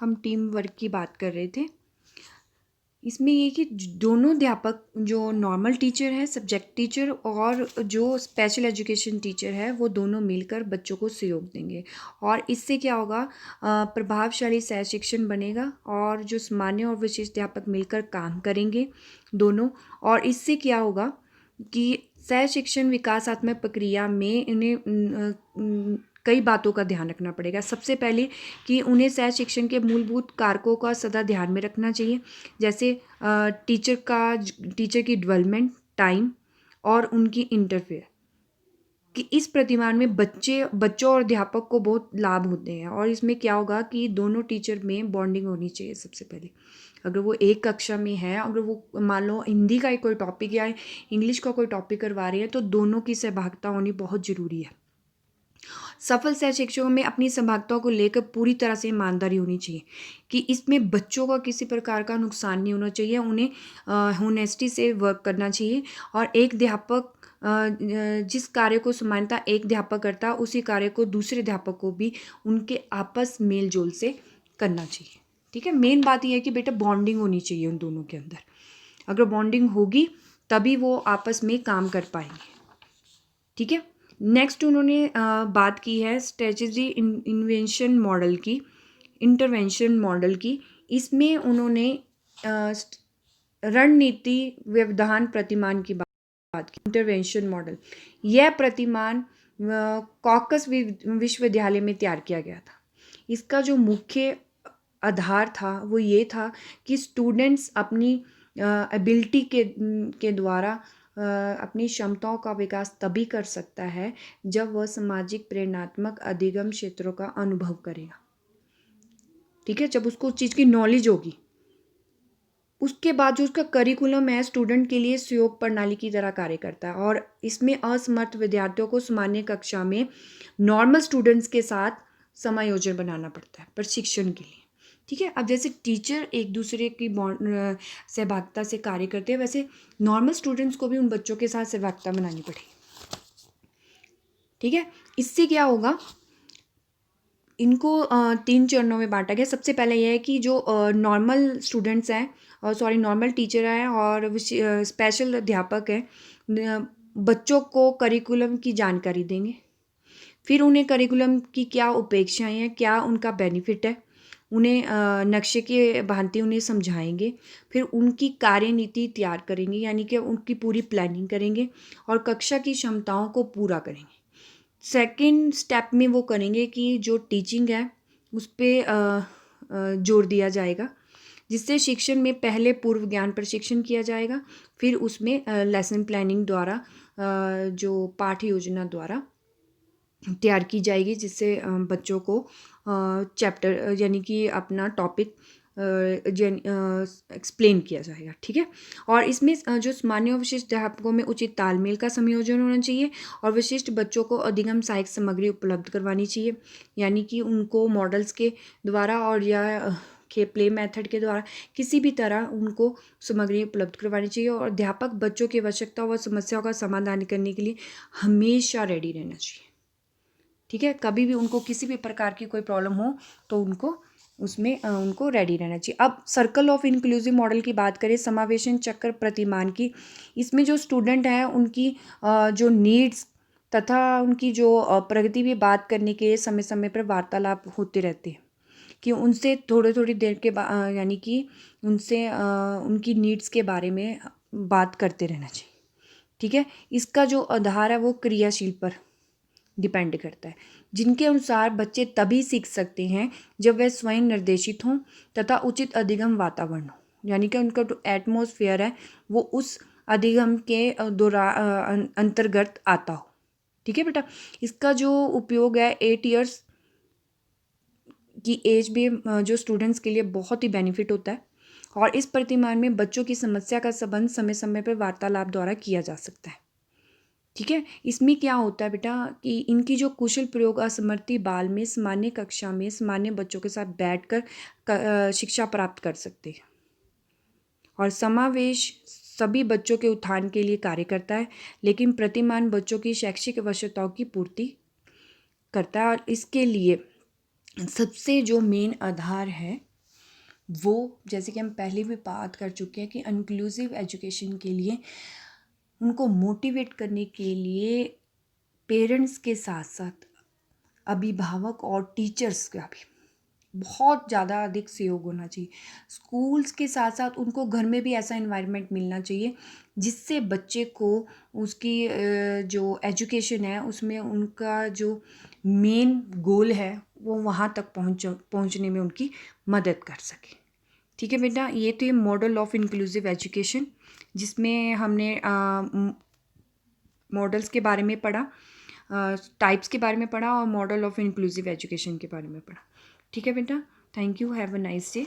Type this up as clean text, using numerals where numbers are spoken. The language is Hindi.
हम टीम वर्क की बात कर रहे थे। इसमें ये कि दोनों अध्यापक, जो नॉर्मल टीचर है, सब्जेक्ट टीचर, और जो स्पेशल एजुकेशन टीचर है, वो दोनों मिलकर बच्चों को सहयोग देंगे। और इससे क्या होगा, प्रभावशाली सह शिक्षण बनेगा। और जो सामान्य और विशेष अध्यापक मिलकर काम करेंगे दोनों, और इससे क्या होगा कि सह शिक्षण विकासात्मक प्रक्रिया में इन्हें कई बातों का ध्यान रखना पड़ेगा। सबसे पहले कि उन्हें सह शिक्षण के मूलभूत कारकों का सदा ध्यान में रखना चाहिए, जैसे टीचर की डेवलपमेंट टाइम और उनकी इंटरफेयर, कि इस प्रतिमान में बच्चों और अध्यापक को बहुत लाभ होते हैं। और इसमें क्या होगा कि दोनों टीचर में बॉन्डिंग होनी चाहिए। सबसे पहले अगर वो एक कक्षा में है, अगर वो मान लो हिंदी का कोई टॉपिक या इंग्लिश का कोई टॉपिक करवा रही है, तो दोनों की सहभागिता होनी बहुत ज़रूरी है। सफल सह शिक्षकों में अपनी संभागताओं को लेकर पूरी तरह से ईमानदारी होनी चाहिए, कि इसमें बच्चों का किसी प्रकार का नुकसान नहीं होना चाहिए। उन्हें होनेस्टी से वर्क करना चाहिए। और एक अध्यापक जिस कार्य को सामान्यतः एक अध्यापक करता है, उसी कार्य को दूसरे अध्यापक को भी उनके आपस मेल जोल से करना चाहिए। ठीक है, मेन बात यह है कि बेटा बॉन्डिंग होनी चाहिए उन दोनों के अंदर। अगर बॉन्डिंग होगी तभी वो आपस में काम कर पाएंगे। ठीक है, नेक्स्ट उन्होंने बात की है स्ट्रेटजी इंटरवेंशन मॉडल की। इसमें उन्होंने रणनीति व्यवधान प्रतिमान की बात की। इंटरवेंशन मॉडल, यह प्रतिमान कॉकस विश्वविद्यालय में तैयार किया गया था। इसका जो मुख्य आधार था वो ये था कि स्टूडेंट्स अपनी एबिलिटी के द्वारा अपनी क्षमताओं का विकास तभी कर सकता है जब वह सामाजिक प्रेरणात्मक अधिगम क्षेत्रों का अनुभव करेगा। ठीक है, जब उसको उस चीज़ की नॉलेज होगी, उसके बाद जो उसका करिकुलम है स्टूडेंट के लिए सहयोग प्रणाली की तरह कार्य करता है। और इसमें असमर्थ विद्यार्थियों को सामान्य कक्षा में नॉर्मल स्टूडेंट्स के साथ समायोजन बनाना पड़ता है प्रशिक्षण के लिए। ठीक है, अब जैसे टीचर एक दूसरे की सहभागिता से कार्य करते हैं, वैसे नॉर्मल स्टूडेंट्स को भी उन बच्चों के साथ सहभागिता बनानी पड़ेगी। ठीक है, इससे क्या होगा, इनको 3 चरणों में बांटा गया। सबसे पहले यह है कि जो नॉर्मल स्टूडेंट्स हैं, नॉर्मल टीचर हैं और स्पेशल अध्यापक हैं, बच्चों को करिकुलम की जानकारी देंगे। फिर उन्हें करिकुलम की क्या उपेक्षाएं हैं, क्या उनका बेनिफिट है, उन्हें नक्शे के भांति उन्हें समझाएंगे। फिर उनकी कार्यनीति तैयार करेंगे, यानी कि उनकी पूरी प्लानिंग करेंगे और कक्षा की क्षमताओं को पूरा करेंगे। सेकंड स्टेप में वो करेंगे कि जो टीचिंग है उस पर जोर दिया जाएगा, जिससे शिक्षण में पहले पूर्व ज्ञान प्रशिक्षण किया जाएगा। फिर उसमें लेसन प्लानिंग द्वारा जो पाठ्य योजना द्वारा तैयार की जाएगी, जिससे बच्चों को चैप्टर यानी कि अपना टॉपिक एक्सप्लेन किया जाएगा। ठीक है, और इसमें जो सामान्य और विशिष्ट अध्यापकों में उचित तालमेल का संयोजन होना चाहिए और विशिष्ट बच्चों को अधिगम सहायक सामग्री उपलब्ध करवानी चाहिए, यानी कि उनको मॉडल्स के द्वारा और या के प्ले मेथड के द्वारा किसी भी तरह उनको सामग्री उपलब्ध करवानी चाहिए। और अध्यापक बच्चों की आवश्यकताओं व समस्याओं का समाधान करने के लिए हमेशा रेडी रहना चाहिए। ठीक है, कभी भी उनको किसी भी प्रकार की कोई प्रॉब्लम हो तो उनको उसमें उनको रेडी रहना चाहिए। अब सर्कल ऑफ इंक्लूसिव मॉडल की बात करें, समावेशन चक्र प्रतिमान की, इसमें जो स्टूडेंट हैं उनकी जो नीड्स तथा उनकी जो प्रगति भी बात करने के समय समय पर वार्तालाप होते रहते हैं, कि उनसे थोड़ी देर के बाद यानी कि उनसे उनकी नीड्स के बारे में बात करते रहना चाहिए। ठीक है, इसका जो आधार है वो क्रियाशील पर डिपेंड करता है, जिनके अनुसार बच्चे तभी सीख सकते हैं जब वह स्वयं निर्देशित हों तथा उचित अधिगम वातावरण हो, यानी कि उनका जो एटमॉस्फेयर है वो उस अधिगम के अंतर्गत आता हो। ठीक है बेटा, इसका जो उपयोग है 8 इयर्स की एज में जो स्टूडेंट्स के लिए बहुत ही बेनिफिट होता है। और इस प्रतिमान में बच्चों की समस्या का संबंध समय समय पर वार्तालाप द्वारा किया जा सकता है। ठीक है, इसमें क्या होता है बेटा कि इनकी जो कुशल प्रयोग असमर्थी बाल में सामान्य कक्षा में सामान्य बच्चों के साथ बैठकर शिक्षा प्राप्त कर सकते हैं। और समावेश सभी बच्चों के उत्थान के लिए कार्य करता है, लेकिन प्रतिमान बच्चों की शैक्षिक आवश्यकताओं की पूर्ति करता है। और इसके लिए सबसे जो मेन आधार है वो जैसे कि हम पहले भी बात कर चुके हैं कि इंक्लूसिव एजुकेशन के लिए उनको मोटिवेट करने के लिए पेरेंट्स के साथ साथ अभिभावक और टीचर्स का भी बहुत ज़्यादा अधिक सहयोग होना चाहिए। स्कूल्स के साथ साथ उनको घर में भी ऐसा एनवायरनमेंट मिलना चाहिए जिससे बच्चे को उसकी जो एजुकेशन है उसमें उनका जो मेन गोल है वो वहाँ तक पहुँचने में उनकी मदद कर सके। ठीक है बेटा, ये तो ये मॉडल ऑफ इंक्लूसिव एजुकेशन जिसमें हमने मॉडल्स के बारे में पढ़ा, टाइप्स के बारे में पढ़ा और मॉडल ऑफ इंक्लूसिव एजुकेशन के बारे में पढ़ा। ठीक है बेटा, thank you, have a nice day.